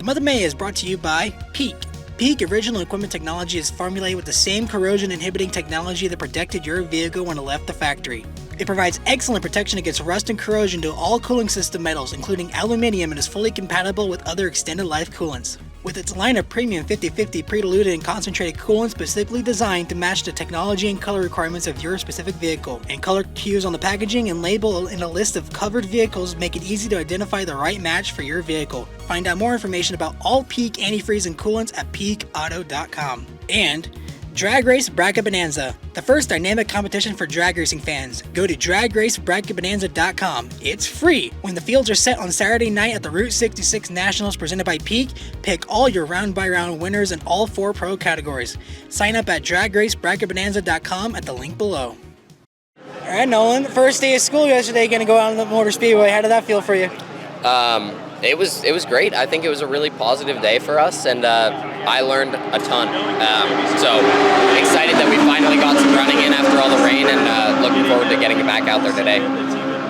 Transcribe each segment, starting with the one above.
Month of May is brought to you by Peak. Peak original equipment technology is formulated with the same corrosion-inhibiting technology that protected your vehicle when it left the factory. It provides excellent protection against rust and corrosion to all cooling system metals, including aluminum, and is fully compatible with other extended life coolants. With its line of premium 50/50 pre-diluted and concentrated coolant specifically designed to match the technology and color requirements of your specific vehicle, and color cues on the packaging and label in a list of covered vehicles make it easy to identify the right match for your vehicle. Find out more information about all Peak antifreeze and coolants at peakauto.com. And Drag Race Bracket Bonanza, the first dynamic competition for drag racing fans. Go to dragracebracketbonanza.com. It's free. When the fields are set on Saturday night at the Route 66 Nationals presented by Peak, pick all your round-by-round winners in all 4 pro categories. Sign up at dragracebracketbonanza.com at the link below. All right, Nolan, first day of school yesterday, going to go out on the Motor Speedway. How did that feel for you? It was great. I think it was a really positive day for us, and I learned a ton. So excited that we finally got some running in after all the rain, and looking forward to getting back out there today.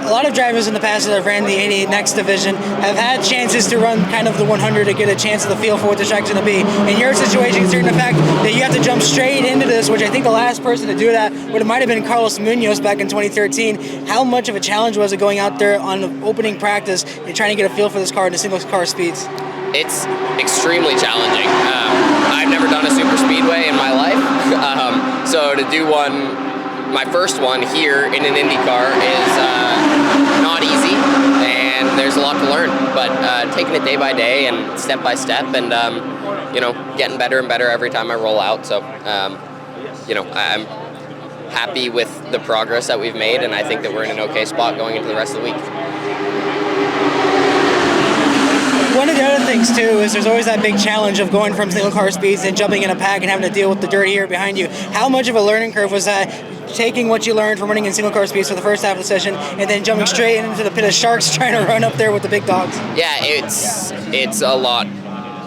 A lot of drivers in the past that have ran the 88 Next division have had chances to run kind of the 100 to get a chance of the feel for what the track's going to be. In your situation, considering the fact that you have to jump straight into this, which I think the last person to do that might have been Carlos Munoz back in 2013, how much of a challenge was it going out there on the opening practice and trying to get a feel for this car in the single car speeds? It's extremely challenging. I've never done a super speedway in my life, so to do my first one here in an Indy car is not easy, and there's a lot to learn, but taking it day by day and step by step, and getting better and better every time I roll out. So I'm happy with the progress that we've made, and I think that we're in an okay spot going into the rest of the week. One of the other things too is there's always that big challenge of going from single car speeds and jumping in a pack and having to deal with the dirt here behind you. How much of a learning curve was that, taking what you learned from running in single car speeds for the first half of the session and then jumping straight into the pit of sharks trying to run up there with the big dogs? Yeah, it's a lot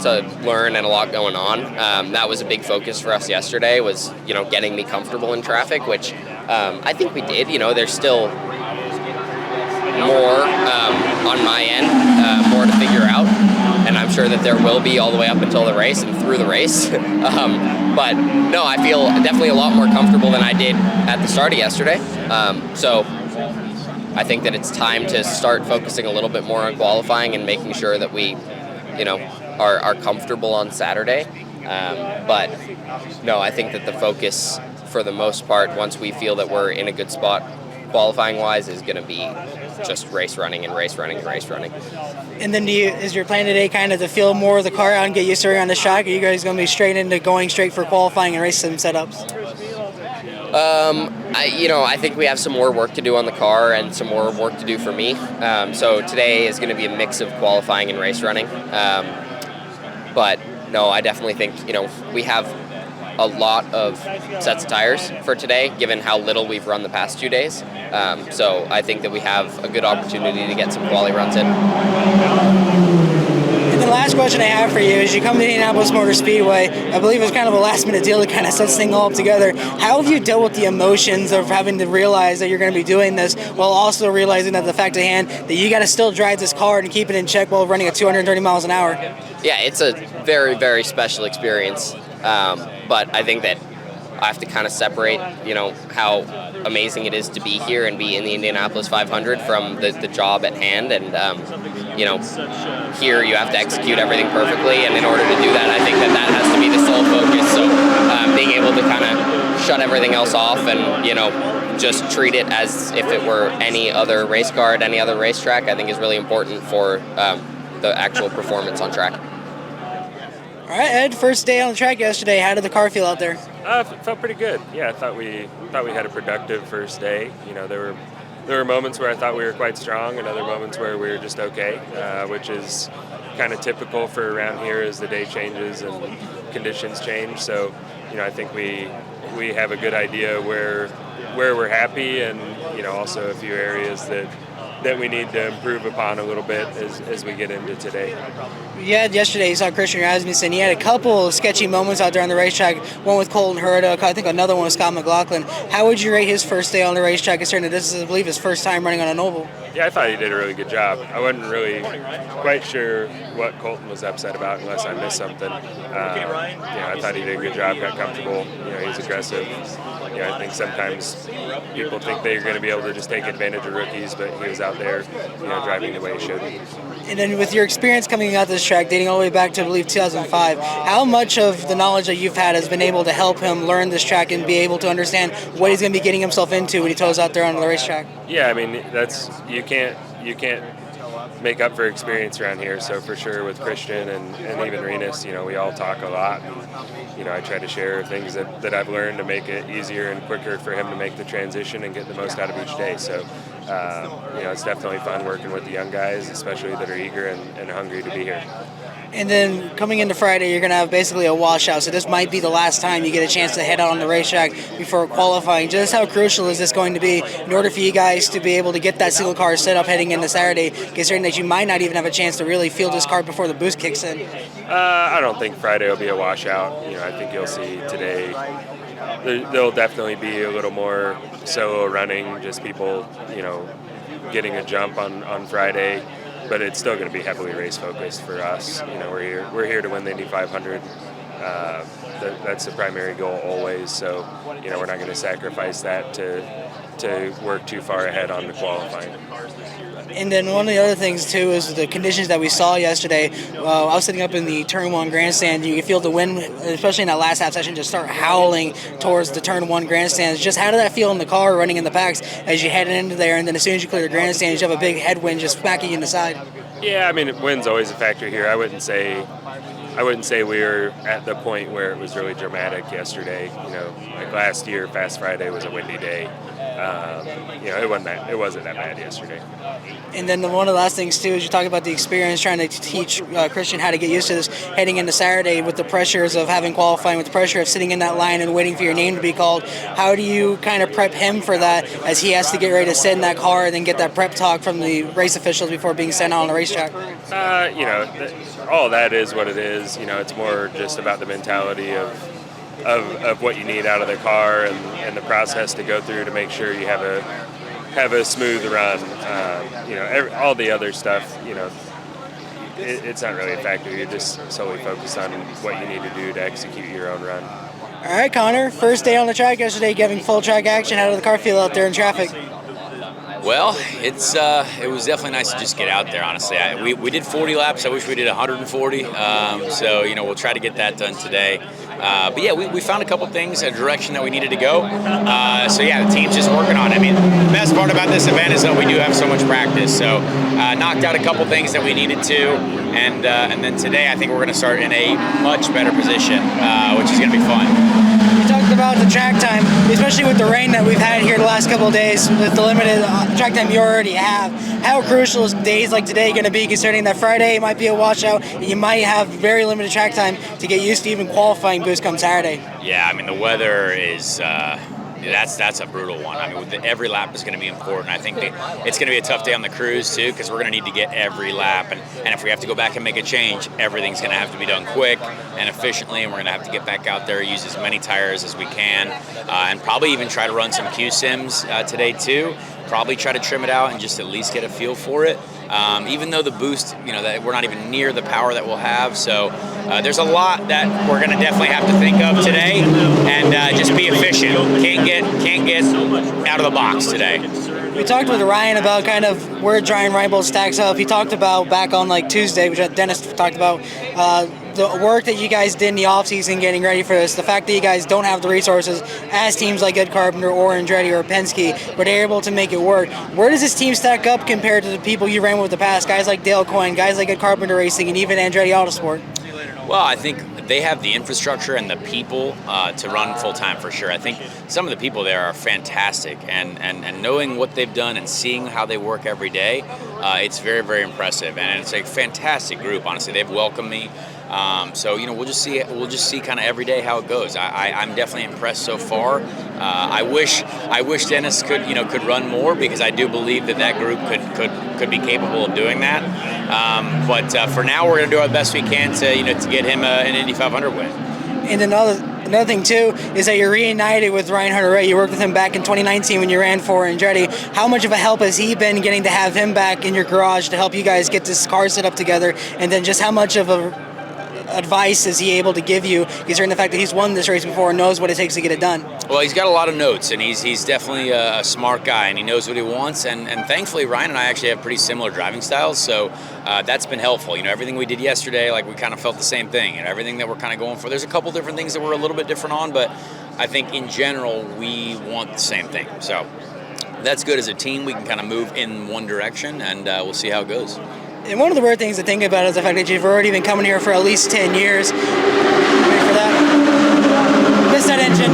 to learn and a lot going on. That was a big focus for us yesterday, was getting me comfortable in traffic, which I think we did. There's still more on my end, more to figure out, and I'm sure that there will be all the way up until the race and through the race. But no, I feel definitely a lot more comfortable than I did at the start of yesterday. So I think that it's time to start focusing a little bit more on qualifying and making sure that we, are comfortable on Saturday. But no, I think that the focus for the most part, once we feel that we're in a good spot qualifying wise, is going to be just race running. And then is your plan today kind of to feel more of the car out and get used to it on the track? Are you guys going to be going straight for qualifying and race sim setups? I think we have some more work to do on the car and some more work to do for me. So today is going to be a mix of qualifying and race running. But no, I definitely think, we have a lot of sets of tires for today, given how little we've run the past 2 days. So I think that we have a good opportunity to get some quali runs in. And the last question I have for you is, you come to Indianapolis Motor Speedway, I believe it was kind of a last minute deal to kind of set this thing all up together. How have you dealt with the emotions of having to realize that you're going to be doing this, while also realizing that the fact at hand that you got to still drive this car and keep it in check while running at 230 miles an hour? Yeah, it's a very, very special experience. But I think that I have to kind of separate, how amazing it is to be here and be in the Indianapolis 500 from the job at hand. And, here you have to execute everything perfectly. And in order to do that, I think that has to be the sole focus. So being able to kind of shut everything else off and, just treat it as if it were any other race car at any other racetrack, I think is really important for the actual performance on track. All right, Ed, first day on the track yesterday. How did the car feel out there? Felt pretty good. Yeah, I thought we had a productive first day. There were moments where I thought we were quite strong, and other moments where we were just okay, which is kind of typical for around here as the day changes and conditions change. So, I think we have a good idea where we're happy, and also a few areas that that we need to improve upon a little bit as we get into today. Yesterday you saw Christian Rasmussen. He had a couple of sketchy moments out there on the racetrack, one with Colton Herta, I think another one with Scott McLaughlin. How would you rate his first day on the racetrack, considering that this is, I believe, his first time running on an oval? Yeah, I thought he did a really good job. I wasn't really quite sure what Colton was upset about unless I missed something. I thought he did a good job, got comfortable. He's aggressive. I think sometimes people think they're going to be able to just take advantage of rookies, but he was out there, driving the way he should. And then with your experience coming out this track, dating all the way back to, I believe, 2005, how much of the knowledge that you've had has been able to help him learn this track and be able to understand what he's going to be getting himself into when he toes out there on the racetrack? Yeah, I mean, you can't make up for experience around here. So for sure with Christian and even Renus, we all talk a lot. And, I try to share things that I've learned to make it easier and quicker for him to make the transition and get the most out of each day. So, it's definitely fun working with the young guys, especially that are eager and hungry to be here. And then coming into Friday, you're going to have basically a washout. So this might be the last time you get a chance to head out on the racetrack before qualifying. Just how crucial is this going to be in order for you guys to be able to get that single car set up heading into Saturday, considering that you might not even have a chance to really feel this car before the boost kicks in? I don't think Friday will be a washout. I think you'll see today there'll definitely be a little more solo running, just people, getting a jump on Friday. But it's still going to be heavily race focused for us. We're here to win the Indy 500. That's the primary goal always. So, we're not going to sacrifice that to work too far ahead on the qualifying. And then one of the other things, too, is the conditions that we saw yesterday. I was sitting up in the Turn 1 grandstand. You could feel the wind, especially in that last half session, just start howling towards the Turn 1 grandstands. Just how did that feel in the car running in the packs as you headed into there, and then as soon as you clear the grandstands, you have a big headwind just smacking you in the side? Yeah, I mean, wind's always a factor here. I wouldn't say we were at the point where it was really dramatic yesterday. Like last year, Fast Friday was a windy day. It wasn't that bad yesterday. And then one of the last things too is you talk about the experience trying to teach Christian how to get used to this heading into Saturday with the pressures of having qualifying, with the pressure of sitting in that line and waiting for your name to be called. How do you kind of prep him for that as he has to get ready to sit in that car and then get that prep talk from the race officials before being sent out on the racetrack? All that is what it is. It's more just about the mentality of what you need out of the car and the process to go through to make sure you have a smooth run. All the other stuff, it's not really a factor. You're just solely focused on what you need to do to execute your own run. All right, Connor, first day on the track yesterday, getting full track action. How did the car feel out there in traffic? Well, it was definitely nice to just get out there, honestly. We did 40 laps. I wish we did 140. So, we'll try to get that done today. But yeah, we found a couple things, a direction that we needed to go. So yeah, the team's just working on it. I mean, the best part about this event is that we do have so much practice. So knocked out a couple things that we needed to. And then today I think we're going to start in a much better position, which is going to be fun. You talked about the track time, especially with the rain that we've had here the last couple of days, with the limited track time you already have. How crucial is days like today going to be, considering that Friday might be a washout and you might have very limited track time to get used to even qualifying boost come Saturday? Yeah, I mean, the weather is that's a brutal one. I mean, every lap is going to be important. I think it's going to be a tough day on the crews too, because we're going to need to get every lap, and if we have to go back and make a change, everything's going to have to be done quick and efficiently, and we're going to have to get back out there, use as many tires as we can, and probably even try to run some Q sims today too. Probably try to trim it out and just at least get a feel for it. Even though the boost, that we're not even near the power that we'll have. So there's a lot that we're going to definitely have to think of today, and just be efficient. Can't get out of the box today. We talked with Ryan about kind of where Ryan Reinbold stacks up. He talked about back on Tuesday, which Dennis talked about, the work that you guys did in the offseason getting ready for this, the fact that you guys don't have the resources as teams like Ed Carpenter or Andretti or Penske, but they're able to make it work. Where does this team stack up compared to the people you ran with in the past, guys like Dale Coyne, guys like Ed Carpenter Racing, and even Andretti Autosport? Well, I think they have the infrastructure and the people to run full-time for sure. I think some of the people there are fantastic, and knowing what they've done and seeing how they work every day, it's very, very impressive. And it's a fantastic group, honestly. They've welcomed me. So we'll just see kind of every day how it goes. I'm definitely impressed so far. I wish Dennis could run more, because I do believe that group could be capable of doing that. But for now, we're going to do our best we can to get him an Indy 500 win. And another thing too is that you're reunited with Ryan Hunter-Reay. You worked with him back in 2019 when you ran for Andretti. How much of a help has he been getting to have him back in your garage to help you guys get this car set up together? And then just how much of a advice is he able to give you, considering the fact that he's won this race before and knows what it takes to get it done? Well, he's got a lot of notes, and he's definitely a smart guy, and he knows what he wants. And thankfully, Ryan and I actually have pretty similar driving styles, so that's been helpful. Everything we did yesterday, we kind of felt the same thing, and everything that we're kind of going for. There's a couple different things that we're a little bit different on, but I think in general we want the same thing. So that's good. As a team, we can kind of move in one direction, and we'll see how it goes. And one of the weird things to think about is the fact that you've already been coming here for at least 10 years. Ready for that? Miss that engine.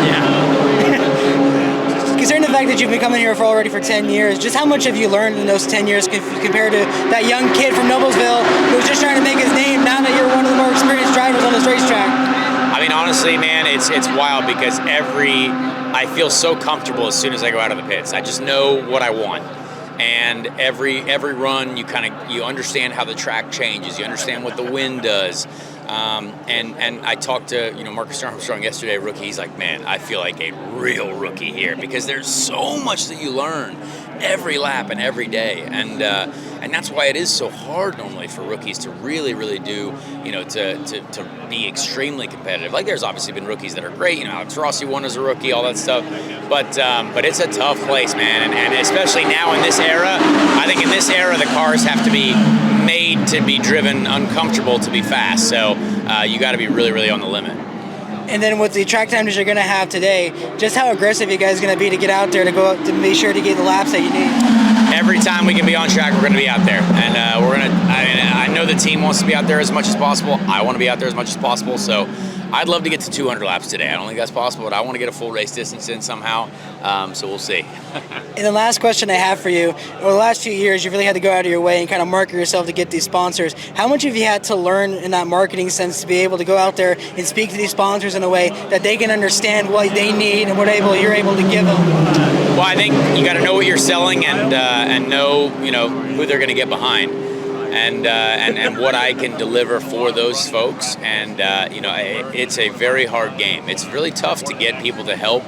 Yeah. Considering the fact that you've been coming here already for 10 years, just how much have you learned in those 10 years compared to that young kid from Noblesville who was just trying to make his name now that you're one of the more experienced drivers on this racetrack? I mean, honestly, man, it's wild, because I feel so comfortable as soon as I go out of the pits. I just know what I want. And every run, you understand how the track changes. You understand what the wind does. And I talked to Marcus Armstrong yesterday, rookie. He's like, man, I feel like a real rookie here, because there's so much that you learn every lap and every day, and that's why it is so hard normally for rookies to really do, to be extremely competitive. There's obviously been rookies that are great, Alex Rossi won as a rookie, all that stuff, but it's a tough place, man, and especially now in this era. I think in this era the cars have to be made to be driven uncomfortable to be fast, so you got to be really on the limit. And then with the track times you're going to have today, just how aggressive you guys going to be to get out there to go up to make sure to get the laps that you need? Every time we can be on track, we're going to be out there, and I know the team wants to be out there as much as possible. I want to be out there as much as possible, so I'd love to get to 200 laps today. I don't think that's possible, but I want to get a full race distance in somehow, so we'll see. And the last question I have for you, over the last few years, you've really had to go out of your way and kind of market yourself to get these sponsors. How much have you had to learn in that marketing sense to be able to go out there and speak to these sponsors in a way that they can understand what they need and what you're able to give them? Well, I think you got to know what you're selling and know who they're going to get behind. And what I can deliver for those folks, and it's a very hard game. It's really tough to get people to help.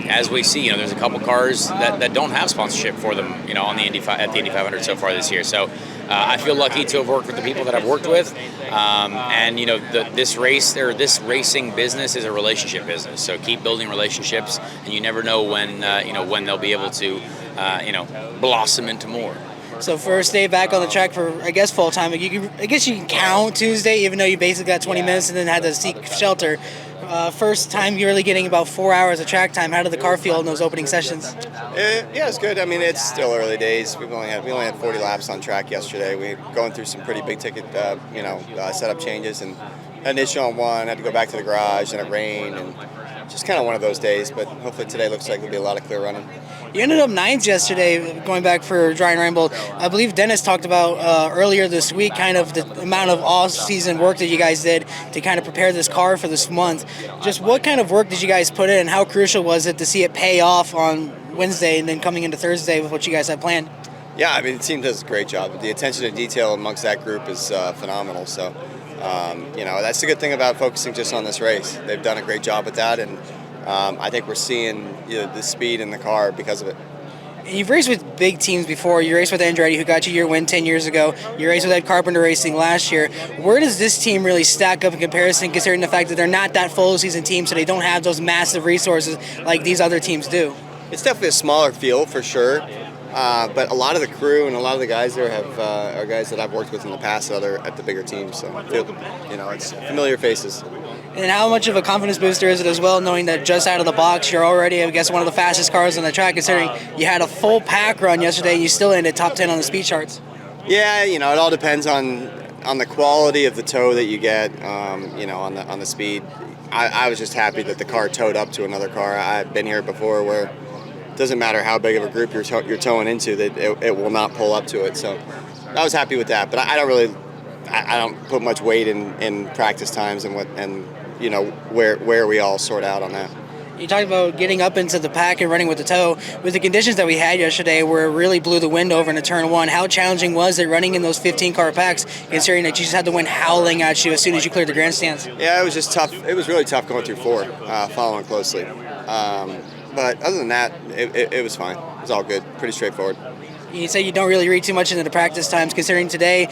As we see, there's a couple cars that don't have sponsorship for them, on the Indy 500 so far this year. So I feel lucky to have worked with the people that I've worked with, and this racing business is a relationship business. So keep building relationships, and you never know when they'll be able to blossom into more. So first day back on the track for, I guess, full time. I guess you can count Tuesday, even though you basically got 20 minutes and then had to seek shelter. First time you're really getting about 4 hours of track time. How did the car feel in those opening sessions? Yeah, it's good. I mean, it's still early days. We only had 40 laps on track yesterday. We're going through some pretty big ticket, setup changes, and had an issue on one. Had to go back to the garage, and it rained, and just kind of one of those days. But hopefully today looks like there'll be a lot of clear running. You ended up ninth yesterday, going back for Ryan Rainbow. I believe Dennis talked about earlier this week kind of the amount of off-season work that you guys did to kind of prepare this car for this month. Just what kind of work did you guys put in, and how crucial was it to see it pay off on Wednesday and then coming into Thursday with what you guys had planned? Yeah, I mean, the team does a great job. The attention to detail amongst that group is phenomenal. So, that's the good thing about focusing just on this race. They've done a great job with that, and I think we're seeing the speed in the car because of it. You've raced with big teams before. You raced with Andretti, who got you your win 10 years ago. You raced with Carpenter Racing last year. Where does this team really stack up in comparison, considering the fact that they're not that full-season team, so they don't have those massive resources like these other teams do? It's definitely a smaller field for sure, but a lot of the crew and a lot of the guys there are guys that I've worked with in the past at the bigger teams. So, it's familiar faces. And how much of a confidence booster is it as well, knowing that just out of the box, you're already, I guess, one of the fastest cars on the track, considering you had a full pack run yesterday and you still ended top 10 on the speed charts? Yeah, it all depends on the quality of the tow that you get, on the speed. I was just happy that the car towed up to another car. I've been here before where it doesn't matter how big of a group you're towing into, that it will not pull up to it. So I was happy with that, but I don't really I don't put much weight in practice times and where we all sort out on that. You talked about getting up into the pack and running with the toe. With the conditions that we had yesterday where it really blew the wind over into turn one, how challenging was it running in those 15-car packs, considering that you just had the wind howling at you as soon as you cleared the grandstands? Yeah, it was just tough. It was really tough going through 4, following closely. But other than that, it was fine. It was all good. Pretty straightforward. You say you don't really read too much into the practice times, considering today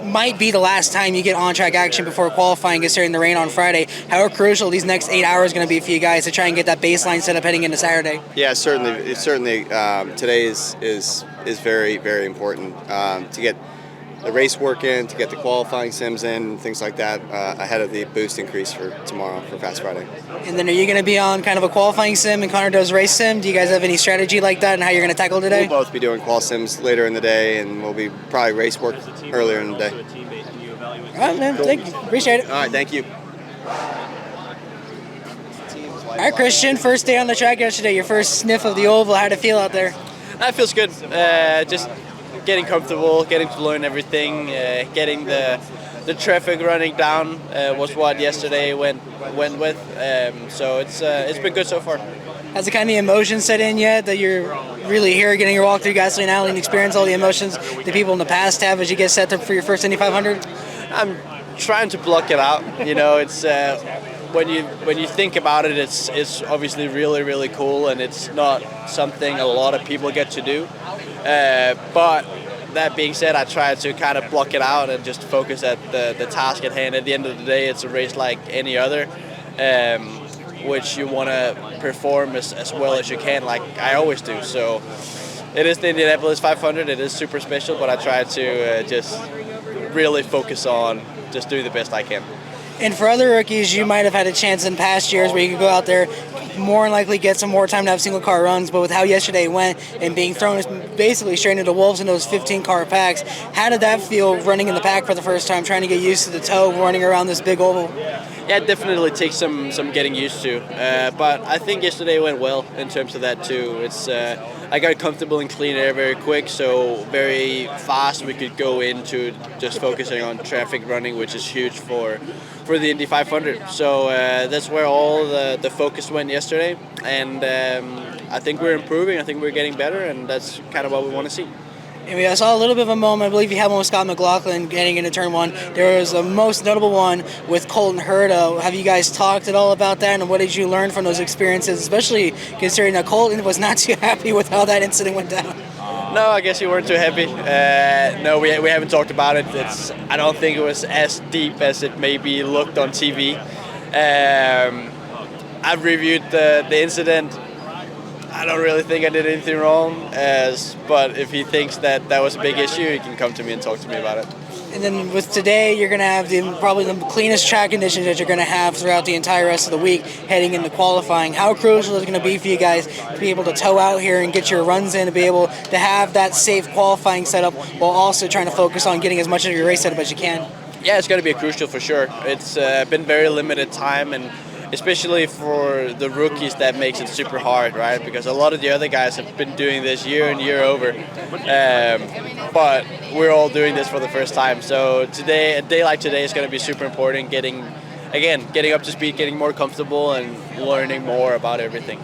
might be the last time you get on-track action before qualifying, considering the rain on Friday. How crucial these next 8 hours going to be for you guys to try and get that baseline set up heading into Saturday? Yeah, certainly. Today is very, very important to get the race work in, to get the qualifying sims in, things like that, ahead of the boost increase for tomorrow for Fast Friday. And then are you going to be on kind of a qualifying sim and Conor does race sim? Do you guys have any strategy like that and how you're going to tackle today? We'll both be doing qual sims later in the day, and we'll be probably race work earlier in the day. All right, man. Cool. Thank you. Appreciate it. All right, thank you. All right, Christian, first day on the track yesterday, your first sniff of the oval. How'd it feel out there? That feels good. Just getting comfortable, getting to learn everything, getting the traffic running down was what yesterday went with. So it's been good so far. Has the kind of emotion set in yet that you're really here getting your walk through Gasoline Alley and experience all the emotions that people in the past have as you get set up for your first Indy 500? I'm trying to block it out. It's when you think about it, it's obviously really, really cool, and it's not something a lot of people get to do. But that being said, I try to kind of block it out and just focus at the task at hand. At the end of the day, it's a race like any other, which you want to perform as well as you can, like I always do. So it is the Indianapolis 500. It is super special, but I try to just really focus on just doing the best I can. And for other rookies, you might have had a chance in past years where you could go out there, more than likely get some more time to have single car runs, but with how yesterday went and being thrown basically straight into wolves in those 15-car packs, how did that feel running in the pack for the first time, trying to get used to the toe running around this big oval? Yeah, it definitely takes some getting used to, but I think yesterday went well in terms of that too. It's I got comfortable in clean air very quick, so very fast we could go into just focusing on traffic running, which is huge for the Indy 500. So that's where all the focus went yesterday, and I think we're improving. I think we're getting better, and that's kind of what we want to see. And we saw a little bit of a moment, I believe you had one with Scott McLaughlin getting into turn one. There was a most notable one with Colton Herta. Have you guys talked at all about that, and what did you learn from those experiences, especially considering that Colton was not too happy with how that incident went down? No, I guess you weren't too happy. No, we haven't talked about it. I don't think it was as deep as it maybe looked on TV. I've reviewed the incident. I don't really think I did anything wrong, but if he thinks that was a big issue, he can come to me and talk to me about it. And then with today, you're going to have probably the cleanest track conditions that you're going to have throughout the entire rest of the week heading into qualifying. How crucial is it going to be for you guys to be able to tow out here and get your runs in, to be able to have that safe qualifying setup while also trying to focus on getting as much of your race setup as you can? Yeah, it's going to be crucial for sure. It's been very limited time, and especially for the rookies, that makes it super hard, right? Because a lot of the other guys have been doing this year and year over, but we're all doing this for the first time. So today, a day like today is going to be super important, getting up to speed, getting more comfortable, and learning more about everything.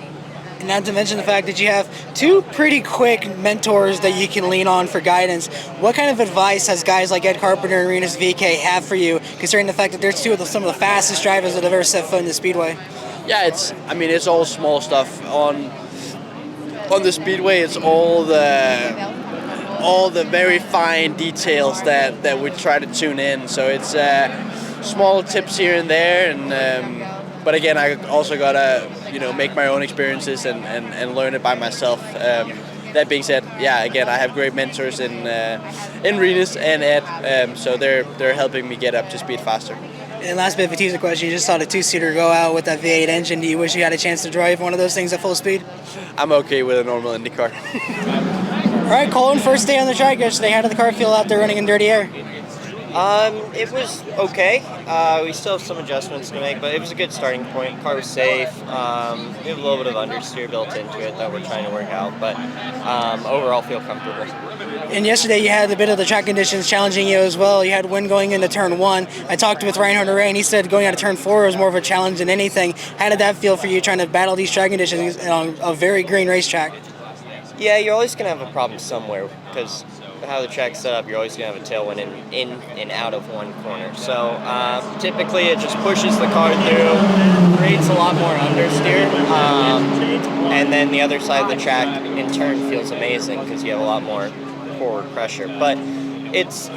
And not to mention the fact that you have two pretty quick mentors that you can lean on for guidance. What kind of advice has guys like Ed Carpenter and Rinus VeeKay have for you, considering the fact that they're some of the fastest drivers that have ever set foot in the Speedway? Yeah, it's all small stuff. On the Speedway, it's all the very fine details that we try to tune in. So it's small tips here and there, and but again, I also gotta make my own experiences and learn it by myself. That being said, yeah, again, I have great mentors in Rinus and Ed, so they're helping me get up to speed faster. And last bit of a teaser question, you just saw the two-seater go out with that V8 engine. Do you wish you had a chance to drive one of those things at full speed? I'm okay with a normal Indy car. All right, Colton, first day on the track yesterday. How did the car feel out there running in dirty air? It was okay. We still have some adjustments to make, but it was a good starting point. Car was safe. We have a little bit of understeer built into it that we're trying to work out, but overall feel comfortable. And yesterday you had a bit of the track conditions challenging you as well. You had wind going into turn 1. I talked with Ryan Hunter-Reay, and he said going out of turn 4 was more of a challenge than anything. How did that feel for you trying to battle these track conditions on a very green racetrack? Yeah, you're always going to have a problem somewhere because how the track's set up, you're always going to have a tailwind in and out of one corner. So typically it just pushes the car through, creates a lot more understeer, and then the other side of the track in turn feels amazing because you have a lot more forward pressure. But it's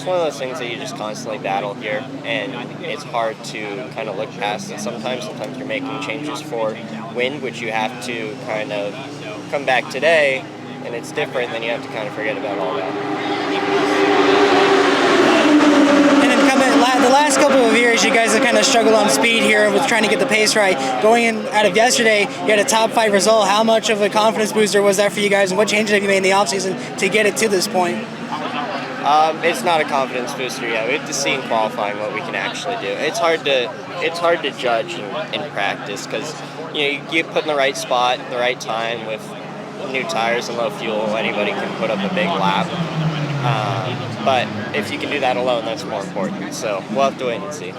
one of those things that you just constantly battle here, and it's hard to kind of look past it sometimes. Sometimes you're making changes for wind, which you have to kind of come back today, and it's different, then you have to kind of forget about all that. And then the last couple of years, you guys have kind of struggled on speed here with trying to get the pace right. Going in out of yesterday, you had a top 5 result. How much of a confidence booster was that for you guys, and what changes have you made in the offseason to get it to this point? It's not a confidence booster yet. We have to see in qualifying what we can actually do. It's hard to judge in practice because you get put in the right spot, the right time with new tires and low fuel. Anybody can put up a big lap. But if you can do that alone, that's more important. So we'll have to wait and see.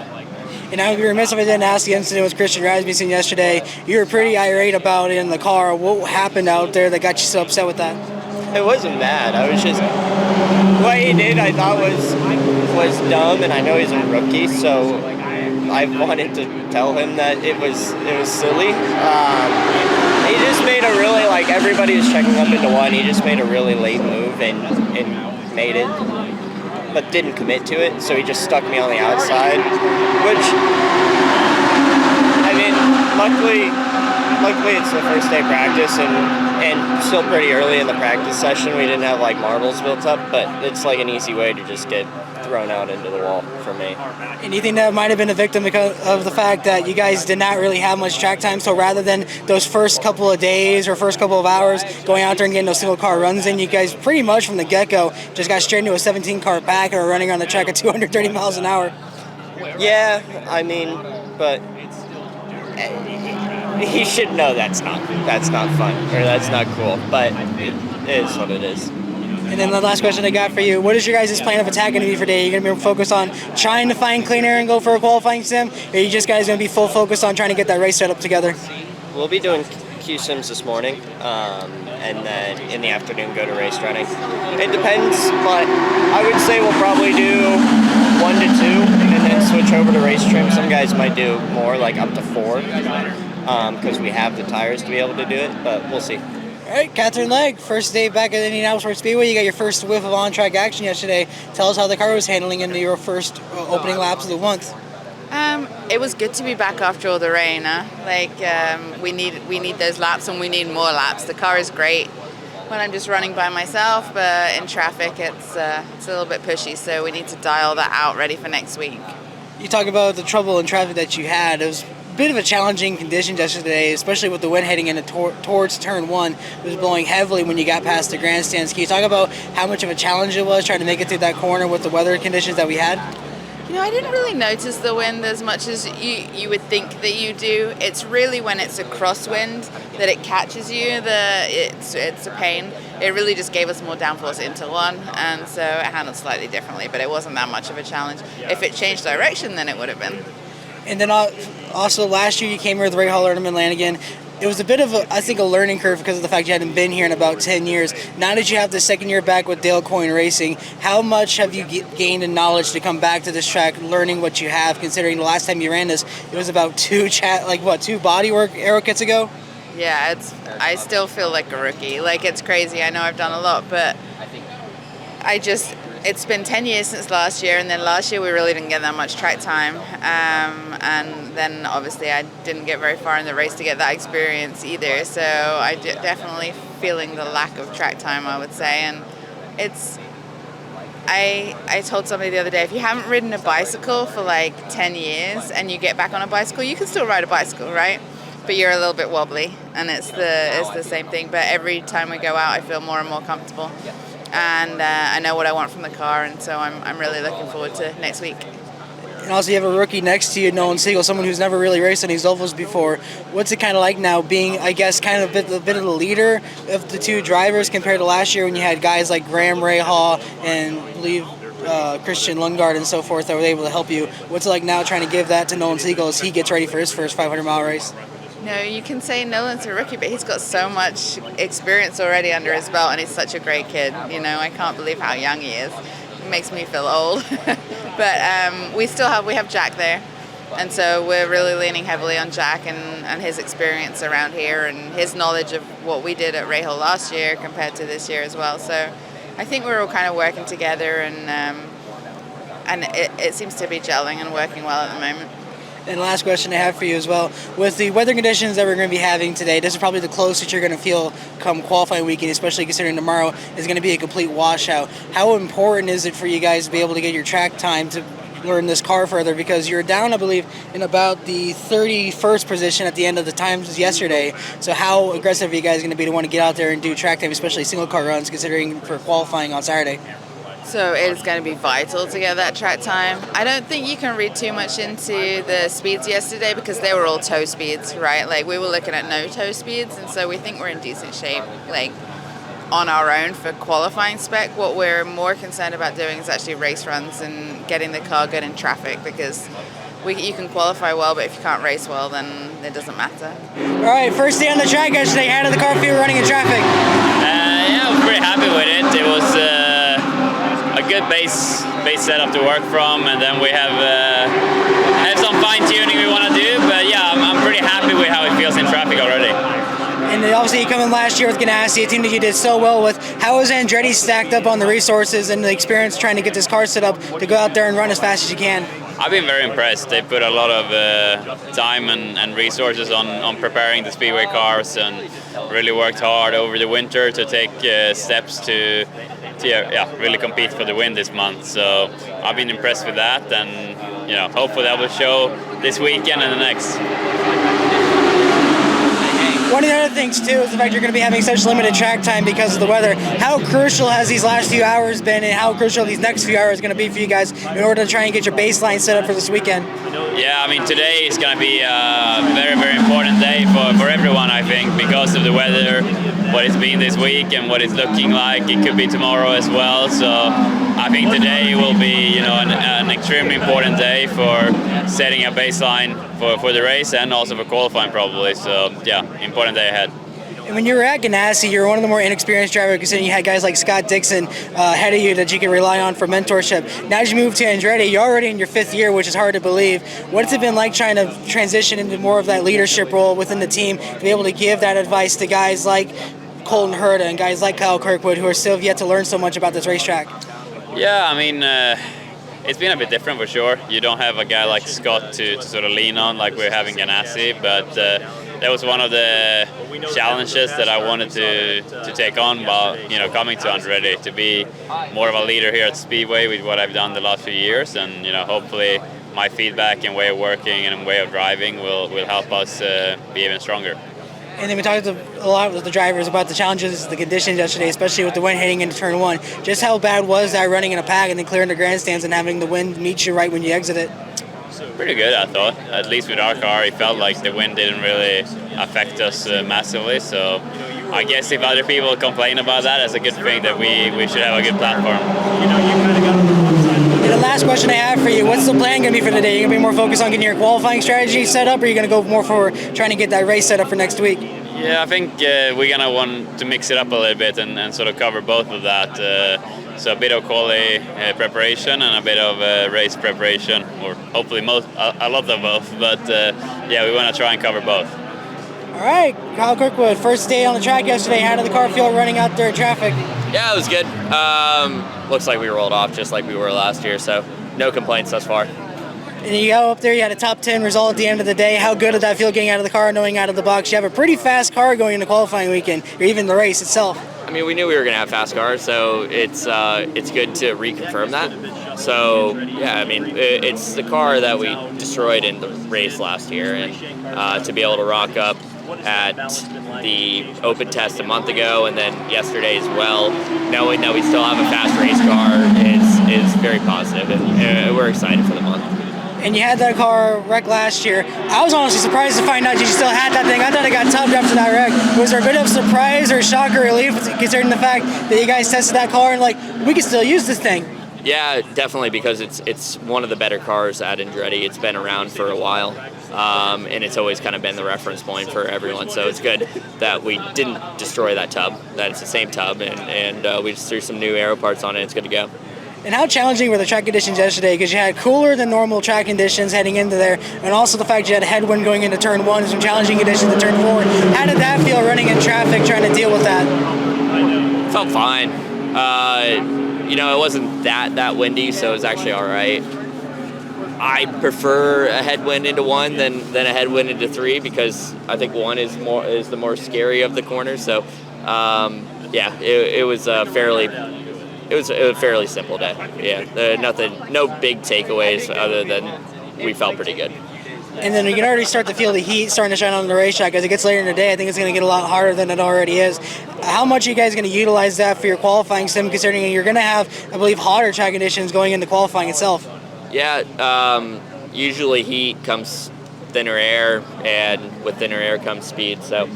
And I would be remiss if I didn't ask the incident with Christian Rasmussen yesterday. You were pretty irate about it in the car. What happened out there that got you so upset with that? It wasn't bad. I was just, what he did I thought was dumb, and I know he's a rookie, so I wanted to tell him that it was silly. He just made a really, like, everybody was checking up into one. He just made a really late move and made it, but didn't commit to it. So he just stuck me on the outside, which, I mean, luckily it's the first day practice and still pretty early in the practice session. We didn't have like marbles built up, but it's like an easy way to just get thrown out into the wall for me. And you think that might have been a victim because of the fact that you guys did not really have much track time, so rather than those first couple of days or first couple of hours going out there and getting those single car runs in, you guys pretty much from the get-go just got straight into a 17 car pack and were running on the track at 230 miles an hour? Yeah, I mean, but he should know that's not fun, or that's not cool, but it is what it is. And then the last question I got for you, what is your guys' plan of attack going to be for today? Are you going to be focused on trying to find clean air and go for a qualifying sim? Or are you just guys going to be full focus on trying to get that race set up together? We'll be doing Q sims this morning, and then in the afternoon go to race running. It depends, but I would say we'll probably do 1 to 2 and then switch over to race trim. Some guys might do more, like up to 4, because we have the tires to be able to do it, but we'll see. All right, Katherine Legge, first day back at Indianapolis Speedway. You got your first whiff of on-track action yesterday. Tell us how the car was handling into your first opening laps of the month. It was good to be back after all the rain. We need those laps, and we need more laps. The car is great when I'm just running by myself, but in traffic it's a little bit pushy, so we need to dial that out ready for next week. You talk about the trouble in traffic that you had. It was a bit of a challenging condition yesterday, especially with the wind heading into towards turn 1. It was blowing heavily when you got past the grandstands. Can you talk about how much of a challenge it was trying to make it through that corner with the weather conditions that we had? You know, I didn't really notice the wind as much as you would think that you do. It's really when it's a crosswind that it catches you. It's a pain. It really just gave us more downforce into one, and so it handled slightly differently, but it wasn't that much of a challenge. If it changed direction, then it would have been. And then also last year you came here with Ray Hallerman Lanigan. It was a bit of a learning curve because of the fact you hadn't been here in about 10 years. Now that you have the second year back with Dale Coyne Racing, how much have you gained in knowledge to come back to this track, learning what you have, considering the last time you ran this, it was about 2 bodywork aero kits ago? Yeah, I still feel like a rookie. Like, it's crazy. I know I've done a lot, but it's been 10 years since last year, and then last year we really didn't get that much track time. And then obviously I didn't get very far in the race to get that experience either. So I definitely feeling the lack of track time, I would say. And I told somebody the other day, if you haven't ridden a bicycle for like 10 years and you get back on a bicycle, you can still ride a bicycle, right? But you're a little bit wobbly, and it's the same thing. But every time we go out, I feel more and more comfortable. and I know what I want from the car, and so I'm really looking forward to next week. And also, you have a rookie next to you, Nolan Siegel, someone who's never really raced on these ovals before. What's it kind of like now being, I guess, kind of a bit of the leader of the two drivers compared to last year when you had guys like Graham Rahal and I believe Christian Lundgaard and so forth that were able to help you? What's it like now trying to give that to Nolan Siegel as he gets ready for his first 500-mile race? No, you can say Nolan's a rookie, but he's got so much experience already under his belt, and he's such a great kid. You know, I can't believe how young he is. It makes me feel old. But we have Jack there, and so we're really leaning heavily on Jack and his experience around here and his knowledge of what we did at Rahal last year compared to this year as well. So I think we're all kind of working together, and it seems to be gelling and working well at the moment. And last question I have for you as well. With the weather conditions that we're going to be having today, this is probably the closest you're going to feel come qualifying weekend, especially considering tomorrow is going to be a complete washout. How important is it for you guys to be able to get your track time to learn this car further? Because you're down, I believe, in about the 31st position at the end of the times yesterday. So how aggressive are you guys going to be to want to get out there and do track time, especially single car runs, considering for qualifying on Saturday? So it is going to be vital to get that track time. I don't think you can read too much into the speeds yesterday because they were all toe speeds, right? Like we were looking at no toe speeds, and so we think we're in decent shape, like on our own for qualifying spec. What we're more concerned about doing is actually race runs and getting the car good in traffic, because you can qualify well, but if you can't race well, then it doesn't matter. All right, first day on the track yesterday. How did the car feel running in traffic? Yeah, I was pretty happy with it. It was a good base setup to work from, and then we have some fine tuning we want to do. But yeah, I'm pretty happy with how it feels in traffic already. And then obviously you come in last year with Ganassi, a team that you did so well with. How is Andretti stacked up on the resources and the experience trying to get this car set up to go out there and run as fast as you can? I've been very impressed. They put a lot of time and resources on preparing the speedway cars, and really worked hard over the winter to take steps to really compete for the win this month. So I've been impressed with that, and hopefully that will show this weekend and the next. One of the other things too is the fact you're going to be having such limited track time because of the weather. How crucial has these last few hours been, and how crucial these next few hours are going to be for you guys in order to try and get your baseline set up for this weekend? Yeah, I mean, today is going to be a very, very important day for everyone, I think, because of the weather, what it's been this week and what it's looking like. It could be tomorrow as well. So I think today will be, an extremely important day for setting a baseline for the race and also for qualifying probably. So yeah, important day ahead. And when you were at Ganassi, you were one of the more inexperienced drivers, considering you had guys like Scott Dixon ahead of you that you could rely on for mentorship. Now as you move to Andretti, you're already in your 5th year, which is hard to believe. What's it been like trying to transition into more of that leadership role within the team, to be able to give that advice to guys like Colton Herta and guys like Kyle Kirkwood, who are still yet to learn so much about this racetrack? Yeah, I mean, it's been a bit different for sure. You don't have a guy like Scott to sort of lean on like we're having Ganassi, but that was one of the challenges that I wanted to take on while coming to Andretti, to be more of a leader here at Speedway with what I've done the last few years, and hopefully my feedback and way of working and way of driving will help us be even stronger. And then we talked a lot with the drivers about the challenges, the conditions yesterday, especially with the wind heading into turn 1. Just how bad was that running in a pack and then clearing the grandstands and having the wind meet you right when you exit it? Pretty good, I thought. At least with our car, it felt like the wind didn't really affect us massively. So I guess if other people complain about that, it's a good thing that we should have a good platform. And the last question I have for you, what's the plan going to be for today? Are you going to be more focused on getting your qualifying strategy set up, or are you going to go more for trying to get that race set up for next week? Yeah, I think we're going to want to mix it up a little bit and sort of cover both of that. So a bit of quali preparation and a bit of race preparation, or hopefully a lot of both. But yeah, we want to try and cover both. All right, Kyle Kirkwood, first day on the track yesterday. How did the car feel running out there in traffic? Yeah, it was good. Looks like we rolled off just like we were last year, so no complaints thus far. And you go up there, you had a top 10 result at the end of the day. How good did that feel getting out of the car, knowing out of the box? You have a pretty fast car going into qualifying weekend, or even the race itself. I mean, we knew we were going to have fast cars, so it's good to reconfirm that. So, yeah, I mean, it's the car that we destroyed in the race last year, and to be able to rock up at the open test a month ago and then yesterday as well, knowing that we still have a fast race car is very positive, and we're excited for the month. And you had that car wreck last year. I was honestly surprised to find out you still had that thing. I thought it got tubbed after that wreck. Was there a bit of surprise or shock or relief considering the fact that you guys tested that car and like, we can still use this thing? Yeah, definitely, because it's one of the better cars at Andretti. It's been around for a while, and it's always kind of been the reference point for everyone. So it's good that we didn't destroy that tub, that it's the same tub, and we just threw some new aero parts on it. It's good to go. And how challenging were the track conditions yesterday? Because you had cooler than normal track conditions heading into there, and also the fact you had a headwind going into turn 1 and some challenging conditions to turn 4. How did that feel running in traffic, trying to deal with that? Felt fine. It wasn't that windy, so it was actually all right. I prefer a headwind into 1 than a headwind into 3, because I think 1 is the more scary of the corners. So, it was a fairly simple day. Yeah, no big takeaways other than we felt pretty good. And then you can already start to feel the heat starting to shine on the racetrack. As it gets later in the day, I think it's going to get a lot harder than it already is. How much are you guys going to utilize that for your qualifying sim, considering you're going to have, I believe, hotter track conditions going into qualifying itself? Yeah, usually heat comes thinner air, and with thinner air comes speed. So,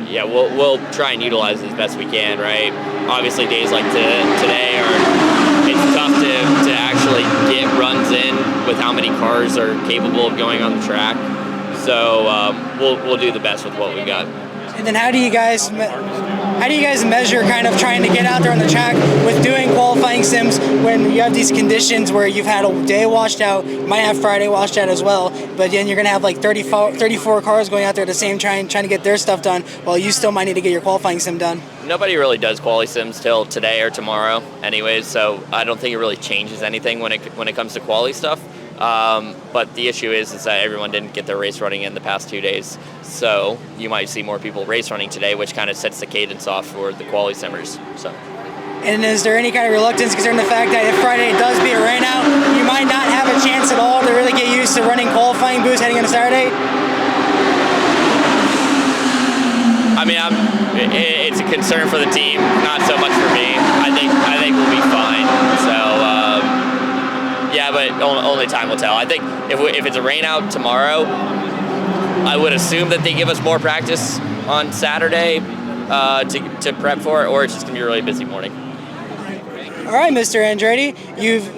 we'll try and utilize it as best we can, right? Obviously, days like today it's tough to actually get runs in with how many cars are capable of going on the track. So we'll do the best with what we've got. And then how do you guys measure kind of trying to get out there on the track with doing qualifying sims when you have these conditions where you've had a day washed out, you might have Friday washed out as well, but then you're going to have like 34 cars going out there at the same time trying to get their stuff done while you still might need to get your qualifying sim done? Nobody really does quali sims till today or tomorrow anyways, so I don't think it really changes anything when it comes to quali stuff. But the issue is that everyone didn't get their race running in the past 2 days. So you might see more people race running today, which kind of sets the cadence off for the quali simmers. So. And is there any kind of reluctance considering the fact that if Friday does be a rain out, you might not have a chance at all to really get used to running qualifying boosts heading into Saturday? I mean, it's a concern for the team, not so much for me. I think we'll be fine. So. Yeah, but only time will tell. I think if it's a rain out tomorrow, I would assume that they give us more practice on Saturday to prep for it, or it's just going to be a really busy morning. All right, Mr. Andretti, you've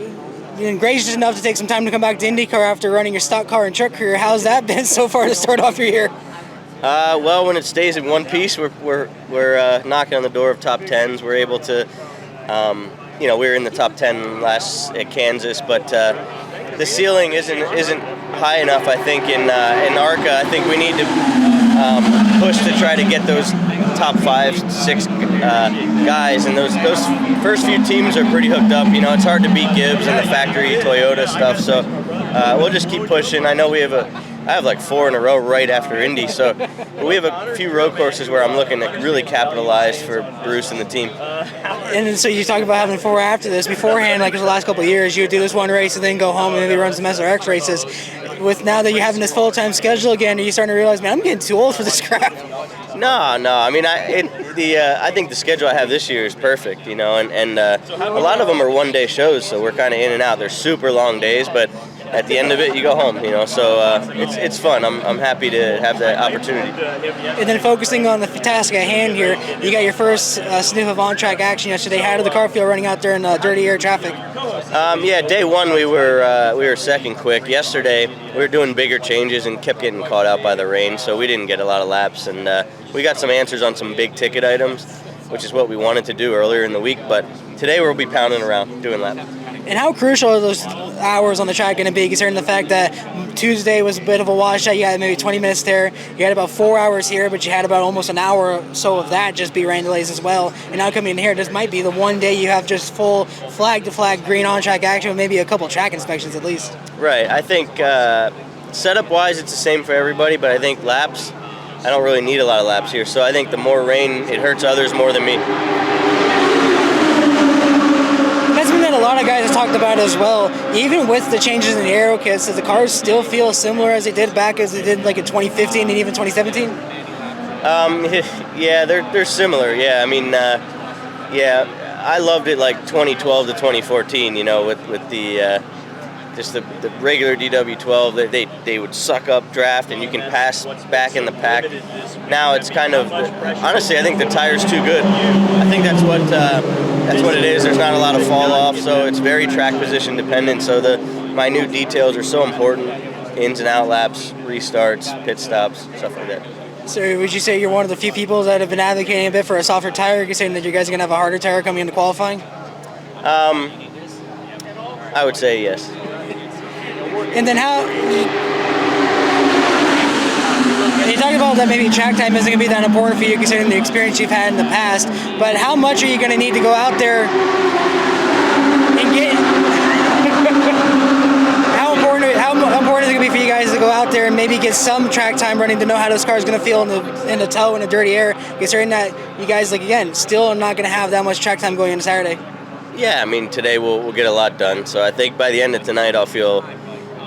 been gracious enough to take some time to come back to IndyCar after running your stock car and truck career. How's that been so far to start off your year? Well, when it stays in one piece, we're knocking on the door of top 10s. We're able to... we were in the top 10 last at Kansas, but the ceiling isn't high enough. I think in ARCA, I think we need to push to try to get those top 5, 6 guys, and those first few teams are pretty hooked up. It's hard to beat Gibbs and the factory Toyota stuff, so we'll just keep pushing. I know I have like 4 in a row right after Indy, so we have a few road courses where I'm looking to really capitalize for Bruce and the team. And so you talk about having 4 after this. Beforehand, like the last couple of years, you would do this one race and then go home and maybe run some SRX races. With now that you're having this full-time schedule again, are you starting to realize, man, I'm getting too old for this crap? No. I mean, I think the schedule I have this year is perfect, and a lot of them are one-day shows, so we're kind of in and out. They're super long days, but at the end of it, you go home, so it's fun. I'm happy to have that opportunity. And then focusing on the task at hand here, you got your first sniff of on-track action yesterday. How did the car feel running out there in dirty air traffic? Day one we were second quick. Yesterday we were doing bigger changes and kept getting caught out by the rain, so we didn't get a lot of laps. And we got some answers on some big ticket items, which is what we wanted to do earlier in the week. But today we'll be pounding around doing laps. And how crucial are those hours on the track going to be, considering the fact that Tuesday was a bit of a washout? You had maybe 20 minutes there. You had about 4 hours here, but you had about almost an hour or so of that just be rain delays as well. And now coming in here, this might be the one day you have just full flag-to-flag green on-track action with maybe a couple track inspections at least. Right. I think setup-wise it's the same for everybody, but I think laps, I don't really need a lot of laps here. So I think the more rain, it hurts others more than me. That's something that a lot of guys have talked about as well. Even with the changes in the aero kits, does the cars still feel similar as they did back as they did like in 2015 and even 2017? Yeah, they're similar. Yeah, I mean, I loved it like 2012 to 2014. You know, with the just the regular DW12, they would suck up draft and you can pass back in the pack. Now it's kind of, honestly, I think the tire's too good. I think that's what it is. There's not a lot of fall off, so it's very track position dependent. So the minute details are so important: ins and out laps, restarts, pit stops, stuff like that. So would you say you're one of the few people that have been advocating a bit for a softer tire, saying that you guys are going to have a harder tire coming into qualifying? I would say yes. And then you talked about that maybe track time isn't going to be that important for you considering the experience you've had in the past, but how much are you going to need to go out there and get... How important is it going to be for you guys to go out there and maybe get some track time running to know how this car is going to feel in the toe in the dirty air, considering that you guys, like, again, still are not going to have that much track time going into Saturday? Yeah, I mean, today we'll get a lot done. So I think by the end of tonight, I'll feel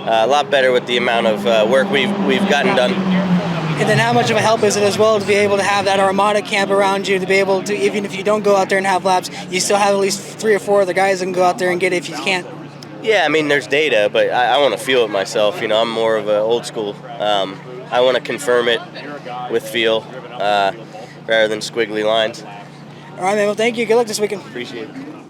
a lot better with the amount of work we've gotten done. And then how much of a help is it as well to be able to have that Armada camp around you, to be able to, even if you don't go out there and have laps, you still have at least 3 or 4 other guys that can go out there and get it if you can't? Yeah, I mean, there's data, but I want to feel it myself. You know, I'm more of an old school. I want to confirm it with feel rather than squiggly lines. All right, man. Well, thank you. Good luck this weekend. Appreciate it.